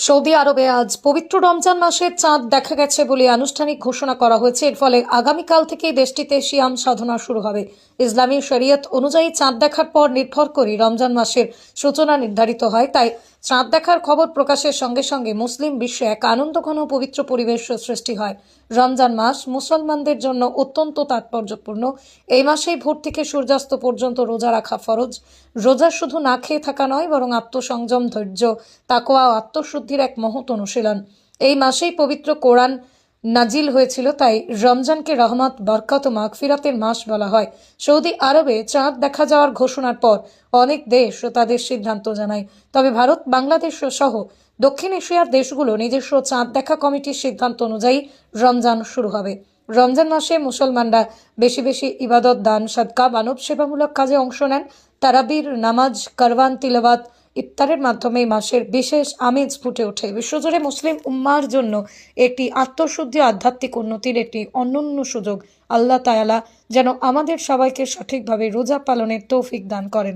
Saudi আরবে আজ পবিত্র রমজান মাসের চাঁদ দেখা গেছে বলে আনুষ্ঠানিক ঘোষণা করা হয়েছে। এর ফলে আগামীকাল থেকেই দেশটিতে সিয়াম সাধনা শুরু হবে। ইসলামী শরীয়ত অনুযায়ী চাঁদ দেখার পর নির্ভর করে রমজান মাসের সূচনা নির্ধারিত হয়। তাই চাঁদ দেখার খবর প্রকাশের সঙ্গে সঙ্গে মুসলিম বিশ্বে এক আনন্দঘন পবিত্র পরিবেশ সৃষ্টি হয়। রমজান মাস মুসলমানদের জন্য অত্যন্ত তাৎপর্যপূর্ণ। এই মাসেই ভোর থেকে সূর্যাস্ত পর্যন্ত রোজা রাখা ফরজ। রোজা শুধু না খেয়ে থাকা নয়, বরং আত্মসংযম, ধৈর্য, তাকওয়া ও আত্মশুদ্ধির এক মহৎ অনুশীলন। এই মাসেই পবিত্র কোরআন নাজিল হয়েছিল, তাই রমজানকে রহমত, বরকত ও মাগফিরাতের মাস বলা হয়। সৌদি আরবে চাঁদ দেখা যাওয়ার ঘোষণার পর অনেক দেশ তাদের সিদ্ধান্ত জানায়। তবে ভারত, বাংলাদেশ সহ দক্ষিণ এশিয়ার দেশগুলো নিজস্ব চাঁদ দেখা কমিটির সিদ্ধান্ত অনুযায়ী রমজান শুরু হবে। রমজান মাসে মুসলমানরা বেশি বেশি ইবাদত, দান, সাদকা, মানব সেবামূলক কাজে অংশ নেন। তারাবির নামাজ, কারওয়ান তিলাওয়াত, ইফতারের মাধ্যমে এই মাসের বিশেষ আমেজ ফুটে ওঠে। বিশ্বজুড়ে মুসলিম উম্মাহর জন্য একটি আত্মশুদ্ধি, আধ্যাত্মিক উন্নতির একটি অনন্য সুযোগ। আল্লাহ তাআলা যেন আমাদের সবাইকে সঠিকভাবে রোজা পালনের তৌফিক দান করেন।